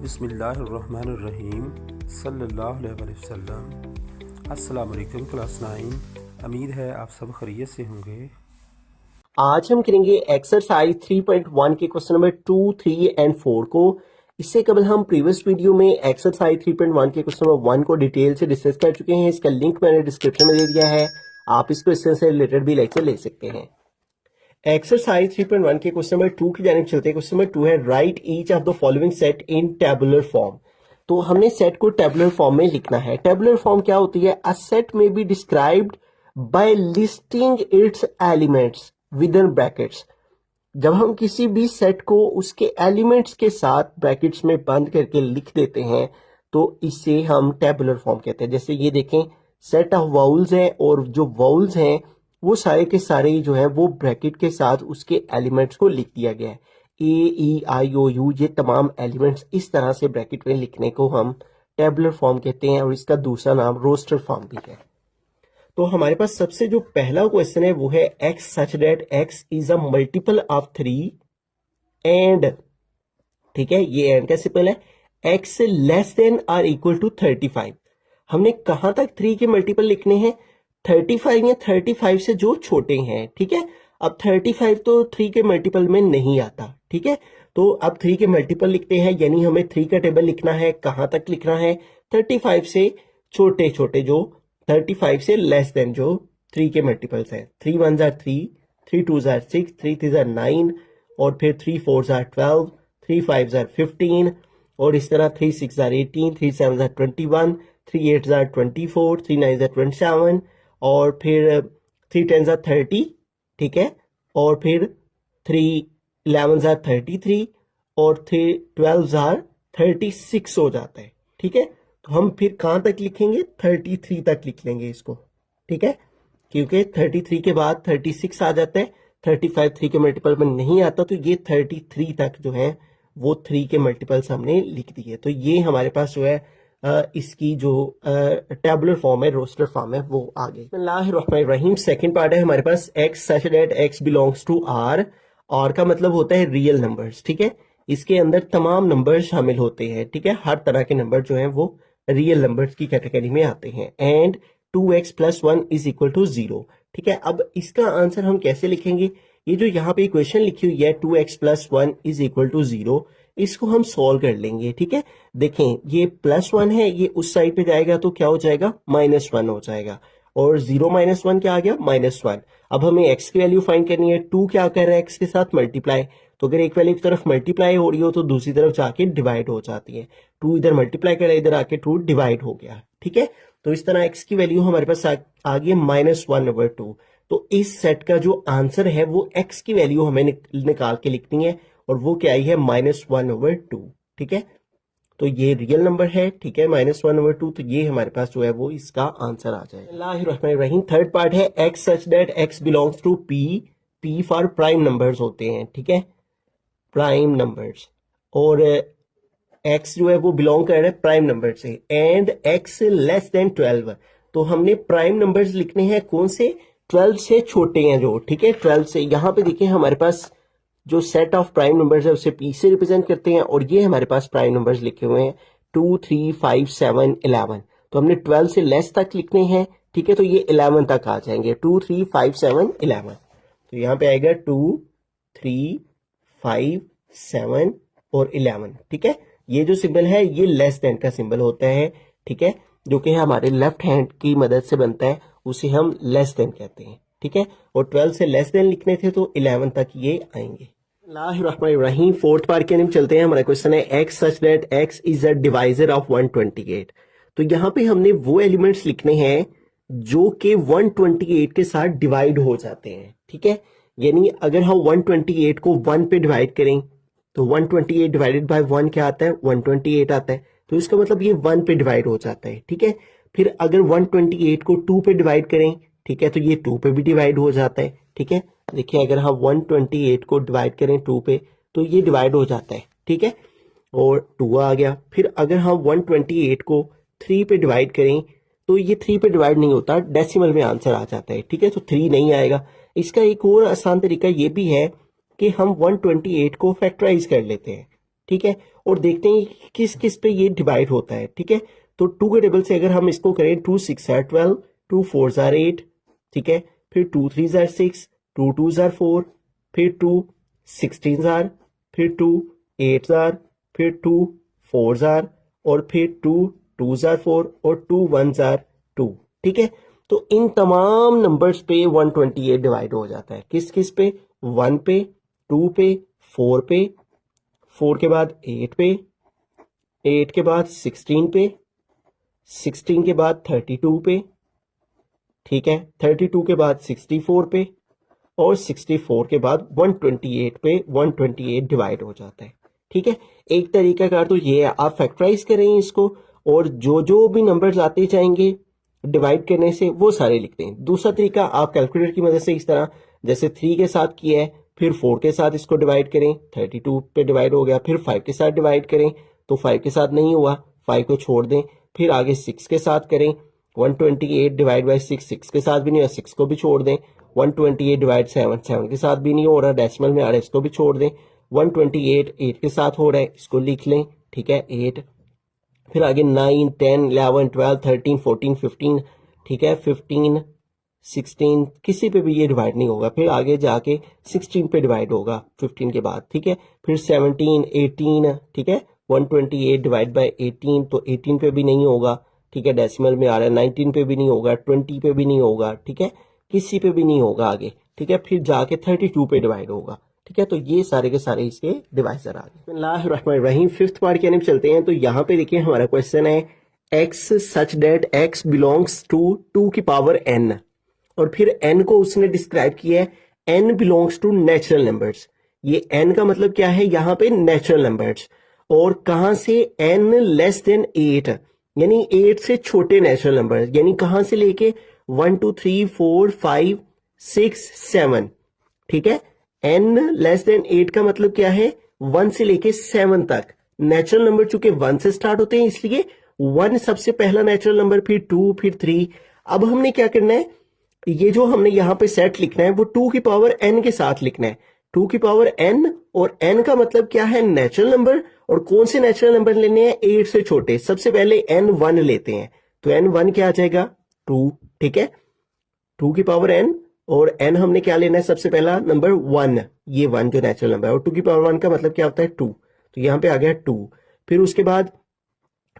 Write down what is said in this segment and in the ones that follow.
बिस्मिल्लाहिर्रहमानिर्रहीम सल्लल्लाहु अलैहि वसल्लम। अस्सलाम वालेकुम क्लास 9। उम्मीद है आप सब खैरियत से होंगे। आज हम करेंगे एक्सरसाइज 3.1 के क्वेश्चन नंबर 2, 3 एंड 4 को। इससे कबल हम प्रीवियस वीडियो में एक्सरसाइज 3.1 के क्वेश्चन नंबर 1 को डिटेल से डिस्कस कर चुके हैं। इसका लिंक मैंने डिस्क्रिप्शन में दे दिया है, आप इस क्वेश्चन से रिलेटेड भी लेक्चर ले सकते हैं। एक्सरसाइज 3.1 के क्वेश्चन नंबर 2 की जानिब चलते हैं। क्वेश्चन नंबर 2 है right each of the following set in tabular form. तो हमने सेट को टेबुलर फॉर्म में लिखना है। टेबुलर फॉर्म क्या होती है? अ सेट में be described bye listing it's elements with in brackets. जब हम किसी भी सेट को उसके एलिमेंट्स के साथ ब्रैकेट्स में बंद करके लिख देते हैं तो इसे हम टेबुलर फॉर्म कहते हैं। जैसे ये देखें, सेट ऑफ वाउल्स है और जो वाउल्स हैं वो सारे के सारे जो है वो ब्रैकेट के साथ उसके एलिमेंट्स को लिख दिया गया है। ए ई आई ओ यू, ये तमाम एलिमेंट्स इस तरह से ब्रैकेट में लिखने को हम टेबुलर फॉर्म कहते हैं और इसका दूसरा नाम रोस्टर फॉर्म भी है। तो हमारे पास सबसे जो पहला क्वेश्चन है वो है x such that x is a multiple of 3 and, ठीक है, ये एंड का सिंपल है, x less than or equal to 35। हमने कहां तक 3 के मल्टीपल लिखने हैं? 35 या 35 से जो छोटे हैं, ठीक है। अब 35 तो 3 के मल्टीपल में नहीं आता, ठीक है। तो अब 3 के मल्टीपल लिखते हैं, यानी हमें 3 का टेबल लिखना है। कहां तक लिखना है? 35 से छोटे छोटे, जो 35 से लेस देन जो 3 के मल्टीपल्स हैं। 3 1 आर 3, 3 2 आर 6, 3 3 आर 9 और फिर 3 4 आर 12, 3 5 आर 15 और इस तरह 3 6 आर 18, 3 7 आर 21, 3 8 आर 24, 3 9 आर 27 और फिर 3 10 आर 30, ठीक है, और फिर 3 11 आर 33 और 3 12 आर 36 हो जाता है, ठीक है। तो हम फिर कहां तक लिखेंगे? 33 तक लिख लेंगे इसको, ठीक है, क्योंकि 33 के बाद 36 आ जाता है। 35 3 के मल्टीपल में नहीं आता, तो ये 33 तक जो है वो 3 के मल्टीपल्स हमने लिख दिए। तो ये हमारे पास जो है इसकी जो टेबुलर फॉर्म है, रोस्टर फॉर्म है, वो आ गई। बिस्मिल्लाहिर्रहमानिर्रहीम। सेकंड पार्ट है हमारे पास X such that x belongs to R. R का मतलब होता है रियल नंबर्स, ठीक है। इसके अंदर तमाम नंबर शामिल होते हैं, ठीक है। हर तरह के नंबर जो है वो रियल नंबर्स की कैटेगरी में आते हैं। And 2x + 1 is equal to 0, ठीक है। अब इसका आंसर हम कैसे लिखेंगे? ये जो यहाँ पे इक्वेशन लिखी हुई है 2x + 1 इज इक्वल टू 0, इसको हम सॉल्व कर लेंगे, ठीक है। देखें, ये +1 है, ये उस साइड पे जाएगा तो क्या हो जाएगा? -1 हो जाएगा और 0 - 1 क्या आ गया? -1। अब हमें x की वैल्यू फाइंड करनी है। 2 क्या कर रहा है? x के साथ मल्टीप्लाई, तो अगर एक वैल्यू की तरफ मल्टीप्लाई हो रही हो तो दूसरी तरफ जाके डिवाइड हो जाती है। 2 इधर मल्टीप्लाई कर रहा है, इधर आके 2 डिवाइड हो गया, ठीक है। तो इस तरह x की वैल्यू हमारे पास आ गई -1/2। तो इस सेट का जो आंसर है वो x की वैल्यू हमें निकाल के लिखनी है और वो क्या आई है? -1/2, ठीक है। तो ये रियल नंबर है, ठीक है, -1/2। तो ये हमारे पास जो है वो इसका आंसर आ जाएगा। थर्ड पार्ट है x such that x belongs to P. P for prime numbers होते हैं, ठीक है, प्राइम नंबर्स, और एक्स जो है वो बिलोंग कर रहा है प्राइम नंबर से। एंड एक्स लेस देन 12, तो हमने प्राइम नंबर्स लिखने हैं कौन से? 12 से छोटे हैं जो, ठीक है। 12 से, यहाँ पे देखिए हमारे पास जो सेट ऑफ प्राइम नंबर्स है उसे पी से रिप्रेजेंट करते हैं और ये हमारे पास प्राइम नंबर्स लिखे हुए हैं 2 3 5 7 11। तो हमने 12 से लेस तक लिखने हैं, ठीक है, तो ये 11 तक आ जाएंगे। 2 3 5 7 11, तो यहाँ पे आएगा 2 3 5 7 और 11, ठीक है। ये जो सिंबल है ये लेस देन का सिंबल होता है, ठीक है, जो कि हमारे लेफ्ट हैंड की मदद से बनता है, उसे हम लेस देन कहते हैं, ठीक है। और 12 से लेस देन लिखने थे तो 11 तक ये आएंगे। बिस्मिल्लाहिर्रहमानिर्रहीम। फोर्थ पार्ट के अंदर चलते हैं। हमारा क्वेश्चन है x such that x is a divisor of 128। तो यहाँ पे हमने वो एलिमेंट्स लिखने हैं जो कि 128 के साथ डिवाइड हो जाते हैं, ठीक है। यानी अगर हम 128 को 1 पे डिवाइड करें तो 128 डिवाइडेड बाय 1 क्या आता है? 128 आता है। तो इसका मतलब ये 1 पे डिवाइड हो जाता है, ठीक है। फिर अगर 128 को 2 पे डिवाइड करें, ठीक है, तो ये 2 पे भी डिवाइड हो जाता है, ठीक है। देखिए अगर हम 128 को डिवाइड करें 2 पे तो ये डिवाइड हो जाता है, ठीक है, और 2 आ गया। फिर अगर हम 128 को 3 पे डिवाइड करें तो ये 3 पे डिवाइड नहीं होता, डेसिमल में आंसर आ जाता है, ठीक है, तो 3 नहीं आएगा। इसका एक और आसान तरीका ये भी है कि हम 128 को फैक्टराइज कर लेते हैं, ठीक है, और देखते हैं कि किस किस पे ये डिवाइड होता है। ठीक है, तो 2 के टेबल से अगर हम इसको करें 2 6 are 12, 2 4 are 8, ठीक है, फिर 2 3 are 6, 2 2 are 4, फिर 2 16 are, फिर 2 8 are, फिर 2 4 are, और फिर 2 2 are 4 और 2 1 are 2। ठीक है, तो इन तमाम नंबर्स पे 128 डिवाइड हो जाता है। किस किस पे? 1 पे, 2 पे, 4 पे, 4 के बाद 8 पे, 8 के बाद 16 पे, 16 के बाद 32 पे, ठीक है, 32 के बाद 64 पे, और 64 के बाद 128 पे 128 डिवाइड हो जाता है। ठीक है, एक तरीका कार तो ये है, आप फैक्टराइज करें इसको और जो जो भी नंबर्स आते जाएंगे डिवाइड करने से वो सारे लिखते हैं। दूसरा तरीका आप कैलकुलेटर की मदद से इस तरह, जैसे 3 के साथ किया है, फिर 4 के साथ इसको डिवाइड करें, 32 पे डिवाइड हो गया, फिर 5 के साथ डिवाइड करें तो 5 के साथ नहीं हुआ, 5 को छोड़ दें, फिर आगे 6 के साथ करें, 128 डिवाइड बाई 6, 6 के साथ भी नहीं हुआ, 6 को भी छोड़ दें, 128 डिवाइड 7, 7 के साथ भी नहीं हो रहा, डेसिमल में आ रहा है, इसको भी छोड़ दें, 128 8 के साथ हो रहा है, इसको लिख लें, ठीक है, 8, फिर आगे 9 10 11 12 13 14 15, ठीक है, 15 16 किसी पे भी ये डिवाइड नहीं होगा, फिर आगे जाके 16 पे डिवाइड होगा 15 के बाद, ठीक है, फिर 17 18, ठीक है, 128 डिवाइड बाय 18 तो 18 पे भी नहीं होगा, ठीक है, डेसिमल में आ रहा है, 19 पे भी नहीं होगा, 20 पे भी नहीं होगा, ठीक है, किसी पे भी नहीं होगा आगे, ठीक है, फिर जाके 32 पे डिवाइड होगा। ठीक है, तो ये सारे के सारे इसके डिवाइजर आ गए। बिस्मिल्लाहिर्रहमानिर्रहीम, फिफ्थ पार्ट की तरफ चलते हैं। तो यहाँ पे देखिए हमारा क्वेश्चन है x such that x belongs to 2 की पावर n, और फिर n को उसने डिस्क्राइब किया है n belongs to natural numbers. ये n का मतलब क्या है, यहाँ पे नेचुरल नंबर्स, और कहां से n लेस देन 8, यानी 8 से छोटे नेचुरल नंबर, यानी कहां से लेके 1 2 3 4 5 6 7, ठीक है, n लेस देन 8 का मतलब क्या है, 1 से लेके 7 तक। नेचुरल नंबर चूंकि 1 से स्टार्ट होते हैं इसलिए 1 सबसे पहला नेचुरल नंबर, फिर 2, फिर 3। अब हमने क्या करना है, ये जो हमने यहां पे सेट लिखना है वो 2 की पावर n के साथ लिखना है, 2 की पावर n, और n का मतलब क्या है, नेचुरल नंबर, और कौन से नेचुरल नंबर लेने हैं, 8 से छोटे। सबसे पहले n1 लेते हैं, तो n1 क्या आ जाएगा, 2, ठीक है, 2 की पावर n, और n हमने क्या लेना है, सबसे पहला नंबर 1, ये 1 जो नेचुरल नंबर है, और 2 की पावर 1 का मतलब क्या होता है, 2, तो यहां पे आ गया 2। फिर उसके बाद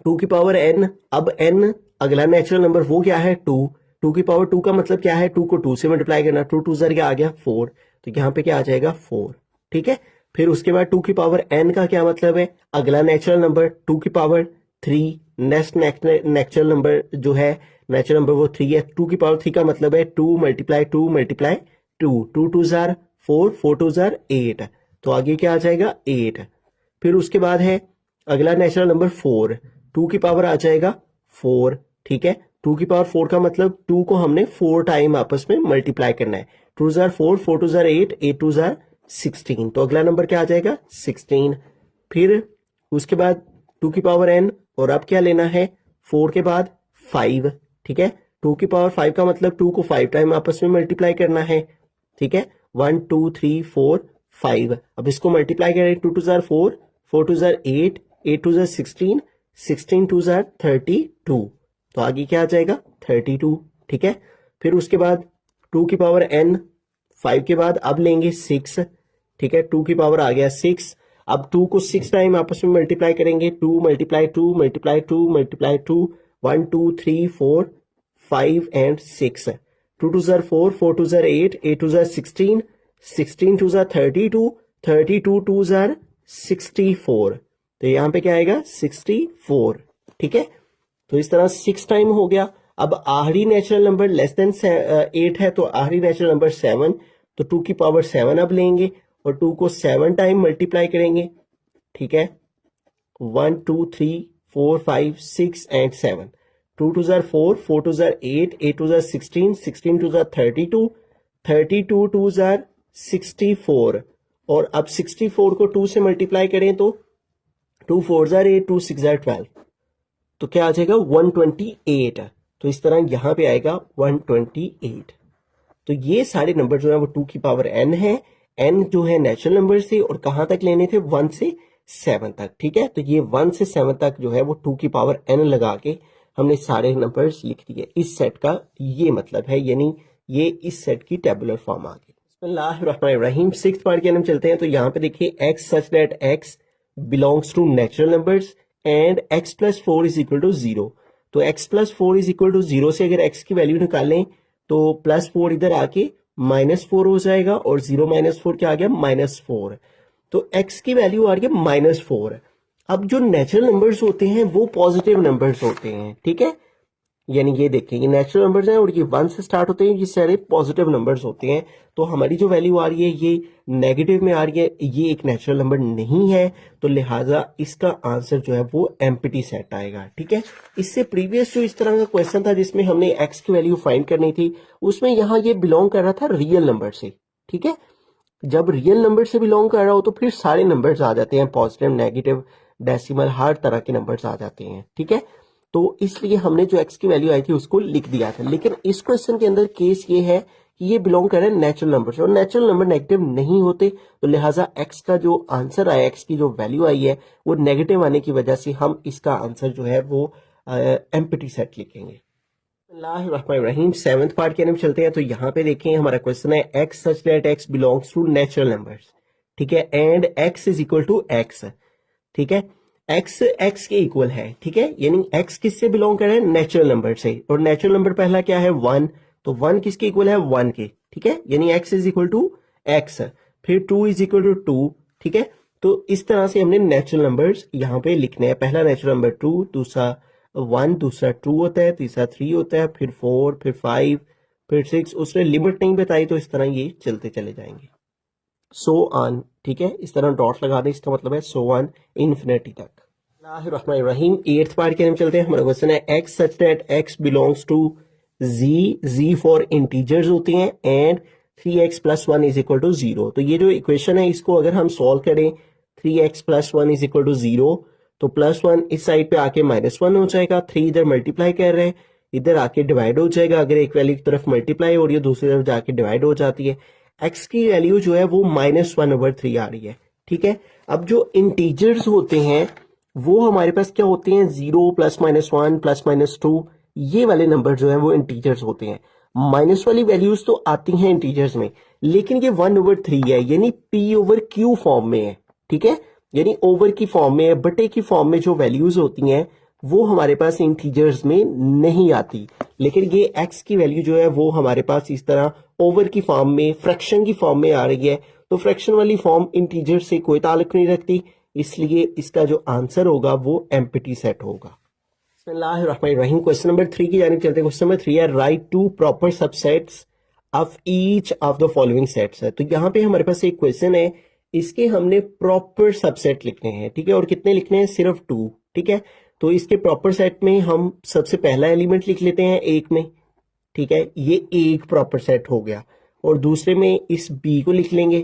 2 की पावर n, अब n अगला नेचुरल नंबर वो क्या है, 2, 2 की पावर 2 का मतलब क्या है, 2 को 2 से मल्टीप्लाई करना, 2 2 क्या आ गया 4, तो यहाँ पे क्या आ जाएगा 4, ठीक है। फिर उसके बाद 2 की पावर n का क्या मतलब है, अगला नेचुरल नंबर 2 की पावर 3, नेक्स्ट नेचुरल नंबर जो है, नेचुरल नंबर वो 3 है, 2 की पावर 3 का मतलब है 2 मल्टीप्लाई 2 मल्टीप्लाई 2, 2 2 जार 4, 4 2 जार 8, तो आगे क्या आ जाएगा 8। फिर उसके बाद है अगला नेचुरल नंबर 4, 2 की पावर आ जाएगा 4, ठीक है, 2 की पावर 4 का मतलब 2 को हमने 4 टाइम आपस में मल्टीप्लाई करना है, 2 जार 4, 4 2 जार 8, 8 2 जार 16, तो अगला नंबर क्या आ जाएगा 16। फिर उसके बाद 2 की पावर n, और अब क्या लेना है, 4 के बाद 5, ठीक है, 2 की पावर 5 का मतलब 2 को 5 टाइम आपस में मल्टीप्लाई करना है, ठीक है, 1 2 3 4 5। अब इसको मल्टीप्लाई करें, 2 2 जार 4, 4 2 जार 8, 8 2 जार 16, 16 2 जार 32, तो आगे क्या आ जाएगा 32, ठीक है। फिर उसके बाद 2 की पावर n, 5 के बाद अब लेंगे 6, ठीक है, 2 की पावर आ गया 6, अब 2 को 6 टाइम आपस में मल्टीप्लाई करेंगे, 2 multiply 2 multiply 2 multiply 2, 1 2 3 4 5 and 6, 2 2 jar 4, 4 2 jar 8, 8 2 jar 16, 16 2 jar 32, 32 2 jar 64, तो यहाँ पे क्या आएगा 64, ठीक है। तो इस तरह 6 टाइम हो गया। अब आखिरी नेचुरल नंबर लेस देन 8 है, तो आखिरी नेचुरल नंबर 7, तो 2 की पावर 7 अब लेंगे और 2 को 7 टाइम मल्टीप्लाई करेंगे, ठीक है, 1 2 3 4 5 6 and 7, 2 2 jar 4, 4 2 jar 8, 8 2 jar 16, 16 2 jar 32, 32 2 jar 64, और अब 64 को 2 से मल्टीप्लाई करें तो 2 4 जार 8, 2 6 जार 12, तो क्या आ जाएगा 128, तो इस तरह यहां पे आएगा 128। तो ये सारे नंबर जो है वो 2 की पावर n है, n जो है नेचुरल नंबर से, और कहां तक लेने थे 1 से 7 तक, ठीक है। तो ये 1 से 7 तक जो है वो 2 की पावर n लगा के हमने सारे नंबर्स लिख दिए। इस सेट का ये मतलब है, यानी ये इस सेट की टेबुलर फॉर्म आ गई। बिस्मिल्लाहिर्रहमानिर्रहीम। 6th पार्ट के हम चलते हैं। तो यहाँ पे देखिए x such that x belongs to natural numbers and x plus 4 is equal to 0। तो x plus 4 is equal to 0 से अगर x की वैल्यू निकालें तो प्लस 4 इधर आके -4 हो जाएगा और 0 - 4 क्या आ गया, -4। तो x की वैल्यू आ रही है -4। अब जो नेचुरल नंबर्स होते हैं वो पॉजिटिव नंबर्स होते हैं, ठीक है। यानी ये देखें, ये नेचुरल नंबर्स हैं और ये 1 से स्टार्ट होते हैं, ये सारे पॉजिटिव नंबर्स होते हैं। तो हमारी जो वैल्यू आ रही है ये नेगेटिव में आ रही है, ये एक नेचुरल नंबर नहीं है, तो लिहाजा इसका आंसर जो है वो एम्प्टी सेट आएगा, ठीक है। इससे प्रीवियस जो इस तरह का क्वेश्चन था जिसमें हमने एक्स की वैल्यू फाइंड करनी थी, उसमें यहाँ ये बिलोंग कर रहा था रियल नंबर से, ठीक है। जब रियल नंबर से बिलोंग कर रहा हो तो फिर सारे नंबर्स आ जाते हैं, पॉजिटिव, नेगेटिव, डेसिमल, हर तरह के नंबर्स आ जाते हैं, ठीक है। तो इसलिए हमने जो x की वैल्यू आई थी उसको लिख दिया था। लेकिन इस क्वेश्चन के अंदर केस ये है कि ये बिलोंग कर रहे हैं नेचुरल नंबर से और नेचुरल नंबर नेगेटिव नहीं होते, तो लिहाजा x का जो आंसर आया, x की जो वैल्यू आई है वो नेगेटिव आने की वजह से हम इसका आंसर जो है वो एम्प्टी सेट लिखेंगे। बिस्मिल्लाहिर्रहमानिर्रहीम। 7th पार्ट के अंदर चलते हैं। तो यहाँ पे देखें हमारा क्वेश्चन है x such that x belongs to natural numbers, ठीक है, and x is equal to x, ठीक है। x के इक्वल है, ठीक है, यानी x किससे बिलोंग कर रहा है, नेचुरल नंबर से, और नेचुरल नंबर पहला क्या है 1, तो 1 किसके इक्वल है 1 के, ठीक है, यानी x is equal to x, फिर 2 इज इक्वल टू 2, ठीक है। तो इस तरह से हमने नेचुरल नंबर्स यहाँ पे लिखने हैं। पहला नेचुरल नंबर 2, दूसरा 1, दूसरा 2 होता है, तीसरा 3 होता है, फिर 4, फिर 5, फिर 6। उसने लिमिट नहीं बताई तो इस तरह ये चलते चले जाएंगे, सो ऑन, ठीक है। इस तरह डॉट लगा दें, इसका मतलब है सो ऑन इन्फिनिटी तक। बिस्मिल्लाहिर्रहमानिर्रहीम। 8th पार्ट के हम चलते हैं। हमारा क्वेश्चन है x such that x belongs to z for integers होते हैं and 3x plus 1 is equal to 0। तो ये जो इक्वेशन है इसको अगर हम सॉल्व करें, 3x plus 1 is equal to 0, तो प्लस 1 इस साइड पे आके -1 हो जाएगा, 3 इधर मल्टीप्लाई कर रहे हैं, इधर आके डिवाइड हो जाएगा। अगर एक वैल्यू की तरफ मल्टीप्लाई हो रही है दूसरी तरफ जाके डिवाइड हो जाती है। x की वैल्यू जो है वो -1/3 आ रही है, ठीक है। अब जो इंटीजर्स होते हैं वो हमारे पास क्या होते हैं, 0 प्लस -1 प्लस -2, ये वाले नंबर जो है वो इंटीजर्स होते हैं। माइनस वाली वैल्यूज तो आती हैं इंटीजर्स में, लेकिन ये 1/3 है, यानी p/q फॉर्म में है, ठीक है, यानी ओवर की फॉर्म में है, बटे की फॉर्म में जो वैल्यूज होती हैं वो हमारे पास इंटीजर्स में नहीं आती। लेकिन ये x की वैल्यू जो है वो हमारे पास इस तरह ओवर की फॉर्म में, फ्रैक्शन की फॉर्म में आ रही है। तो फ्रैक्शन वाली फॉर्म इंटीजर से कोई ताल्लुक नहीं रखती, इसलिए इसका जो आंसर होगा वो एम्प्टी सेट होगा। बिस्मिल्लाहिर्रहमानिर्रहीम। क्वेश्चन नंबर 3 की जानिब चलते हैं। क्वेश्चन नंबर 3 है right 2 proper subsets of each of the following sets है। तो यहाँ पे हमारे पास एक क्वेश्चन है, इसके हमने प्रॉपर सबसेट लिखने हैं, ठीक है, और कितने लिखने हैं, सिर्फ 2, ठीक है। तो इसके प्रॉपर सेट में हम सबसे पहला एलिमेंट लिख लेते हैं 1 में, ठीक है, ये एक प्रॉपर सेट हो गया, और दूसरे में इस b को लिख लेंगे,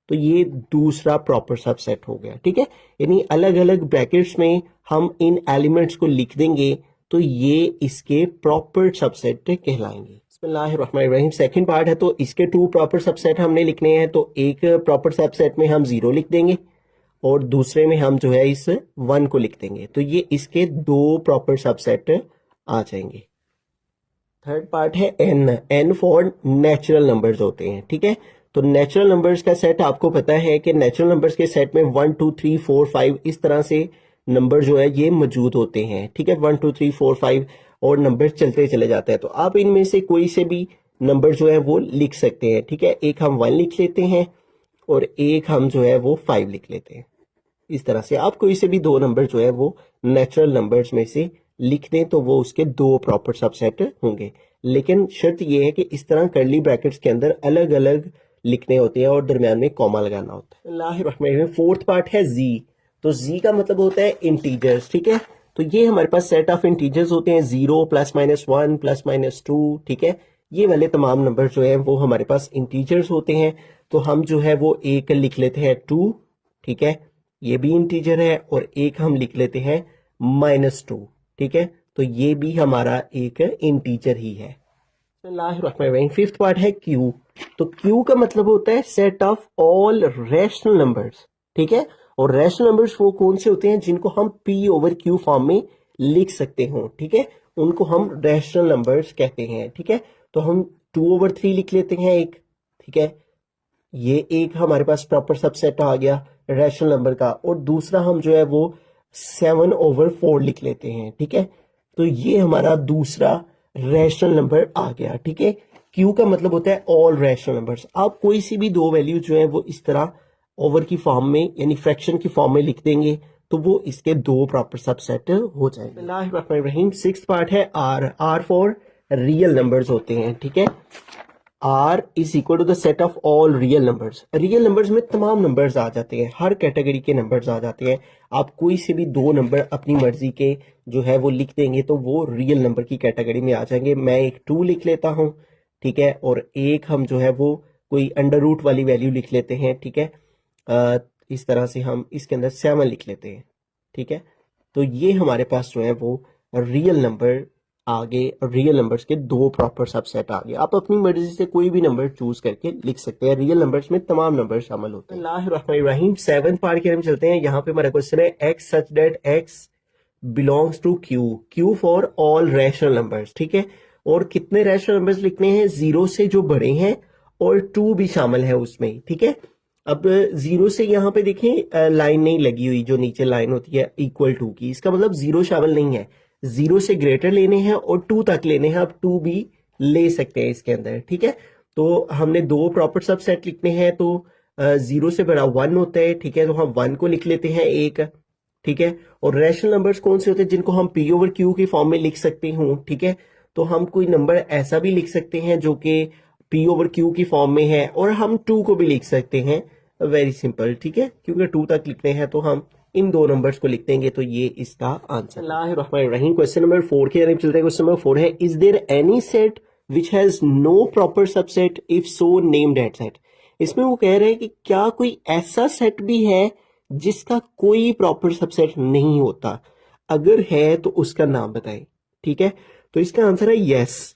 तो ये दूसरा प्रॉपर सबसेट हो गया, ठीक है। यानी अलग अलग ब्रैकेट्स में हम इन एलिमेंट्स को लिख देंगे तो ये इसके प्रॉपर सबसेट कहलाएंगे। बिस्मिल्लाहिर्रहमानिर्रहीम। सेकंड पार्ट है, तो इसके 2 प्रॉपर सबसेट हमने लिखने हैं। तो एक प्रॉपर सबसेट में हम 0 लिख देंगे और दूसरे में हम जो है इस 1 को लिख देंगे, तो ये इसके 2 प्रॉपर सबसेट आ जाएंगे। थर्ड पार्ट है n फॉर नेचुरल नंबर्स होते हैं, ठीक है। तो नेचुरल नंबर्स का सेट आपको पता है कि नेचुरल नंबर्स के सेट में 1 2 3 4 5 इस तरह से नंबर जो है ये मौजूद होते हैं, ठीक है, 1 2 3 4 5 और नंबर चलते चले जाते हैं। तो आप इनमें से कोई से भी नंबर जो है वो लिख सकते हैं, ठीक है। एक हम 1 लिख लेते हैं और एक हम जो है वो 5 लिख लेते हैं। इस तरह से आप कोई से भी 2 नंबर जो है वो नेचुरल नंबर्स में से लिख दें तो वो उसके 2 प्रॉपर सबसेट होंगे। लेकिन शर्त ये है कि इस तरह कर्ली ब्रैकेट्स के अंदर अलग अलग लिखने होते हैं और दरम्यान में कॉमा लगाना होता है। फोर्थ पार्ट है z। तो z का मतलब होता है इंटीजर्स, ठीक है। तो ये हमारे पास सेट ऑफ इंटीजर्स होते हैं, 0 प्लस -1 प्लस -2, ठीक है। ये वाले तमाम नंबर जो है वो हमारे पास इंटीजर्स होते हैं। तो हम जो है वो एक लिख लेते हैं 2, ठीक है, ये भी इंटीजर है, और एक हम लिख लेते हैं -2, ठीक है, तो ये भी हमारा एक इंटीजर ही है। फिफ्थ पार्ट है Q। तो Q का मतलब होता है set of all rational numbers, ठीक है, और रैशनल नंबर्स वो कौन से होते हैं जिनको हम P ओवर Q फॉर्म में लिख सकते हो, ठीक है, उनको हम रैशनल नंबर्स कहते हैं, ठीक है। तो हम 2 ओवर 3 लिख लेते हैं एक, ठीक है, ये एक हमारे पास प्रॉपर सबसेट आ गया रैशनल नंबर का, और दूसरा हम जो है वो 7 ओवर 4 लिख लेते हैं, ठीक है। तो ये हमारा दूसरा रैशनल नंबर आ गया, ठीक है। क्यू का मतलब होता है ऑल रैशनल नंबर्स। आप कोई सी भी दो वैल्यू जो है वो इस तरह ओवर की फॉर्म में यानी फ्रैक्शन की फॉर्म में लिख देंगे तो वो इसके दो प्रॉपर सबसेट हो जाएंगे। बिस्मिल्लाहिर्रहमानिर्रहीम। सिक्स्थ पार्ट है आर फॉर रियल नंबर्स होते हैं, ठीक है। R is equal to the set of all real numbers. Real numbers में तमाम नंबर्स आ जाते हैं, हर कैटेगरी के नंबर्स आ जाते हैं। आप कोई से भी दो नंबर अपनी मर्जी के जो है वो लिख देंगे तो वो रियल नंबर की कैटेगरी में आ जाएंगे। मैं एक 2 लिख लेता हूँ, ठीक है, और एक हम जो है वो कोई अंडर रूट वाली वैल्यू लिख लेते हैं, ठीक है। इस तरह से हम इसके अंदर 7 लिख लेते हैं, ठीक है। तो ये हमारे पास जो है वो रियल नंबर आगे, रियल नंबर्स के दो प्रॉपर सबसेट आ गए। आप अपनी मर्जी से कोई भी नंबर चूज करके लिख सकते हैं। रियल नंबर्स में तमाम नंबर शामिल होते हैं। बिस्मिल्लाहिर्रहमानिर्रहीम। 7th पार्ट की हम चलते हैं। यहाँ पे हमारा क्वेश्चन है x such that x belongs to Q, Q for all rational numbers, ठीक है। और कितने रैशनल नंबर्स लिखने हैं? 0 से जो बड़े हैं और 2 भी शामिल है उसमें, ठीक है। अब 0 से यहाँ पे देखें लाइन नहीं लगी हुई, जो नीचे लाइन होती है इक्वल टू की, इसका मतलब 0 शामिल नहीं है। 0 से ग्रेटर लेने हैं और 2 तक लेने हैं, आप 2 भी ले सकते हैं इसके अंदर, ठीक है। तो हमने दो प्रॉपर सबसेट लिखने हैं, तो 0 से बड़ा 1 होता है, ठीक है, तो हम 1 को लिख लेते हैं एक, ठीक है। और रैशनल नंबर्स कौन से होते हैं जिनको हम P ओवर Q की फॉर्म में लिख सकते हूँ, ठीक है। तो हम कोई नंबर ऐसा भी लिख सकते हैं जो कि P ओवर Q की फॉर्म में है, और हम 2 को भी लिख सकते हैं, वेरी सिंपल, ठीक है, क्योंकि 2 तक लिखते हैं तो हम इन दो नंबर्स को लिख देंगे। तो ये इसका आंसर। बिस्मिल्लाहिर्रहमानिर्रहीम। क्वेश्चन नंबर 4 की तरफ चलते हैं। क्वेश्चन नंबर 4 है is there any set which has no proper subset, if so name that set. इसमें वो कह रहे हैं कि क्या कोई ऐसा सेट भी है जिसका कोई प्रॉपर सबसेट नहीं होता, अगर है तो उसका नाम बताएं, ठीक है। तो इसका आंसर है यस।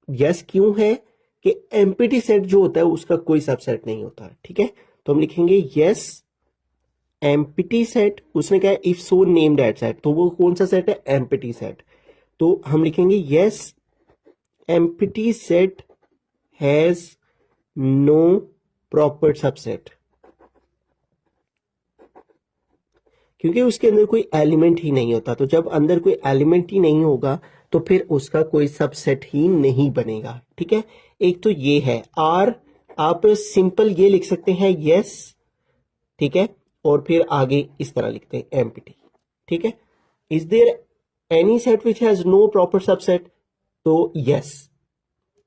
यस क्यों है कि एम्प्टी सेट जो होता है उसका कोई सबसेट नहीं होता, ठीक है। तो हम लिखेंगे यस एम्प्टी सेट। उसने कहा if so name that set, तो वो कौन सा सेट है? Empty set. तो हम लिखेंगे yes empty set has no proper subset, क्योंकि उसके अंदर कोई एलिमेंट ही नहीं होता। तो जब अंदर कोई एलिमेंट ही नहीं होगा तो फिर उसका कोई सबसेट ही नहीं बनेगा, ठीक है। एक तो ये है आर, आप सिंपल ये लिख सकते हैं यस, ठीक है, और फिर आगे इस तरह लिखते हैं एम्प्टी, ठीक है। Is there any set which has no proper subset, तो यस,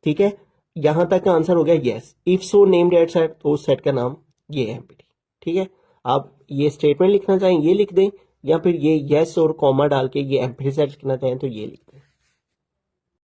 ठीक है, यहां तक का आंसर हो गया yes. If so name that set, तो उस सेट का नाम ये एम्प्टी, ठीक है। आप ये स्टेटमेंट लिखना चाहें ये लिख दें, या फिर ये यस और कॉमा डाल के ये एम्प्टी सेट लिखना चाहें तो ये लिख दें।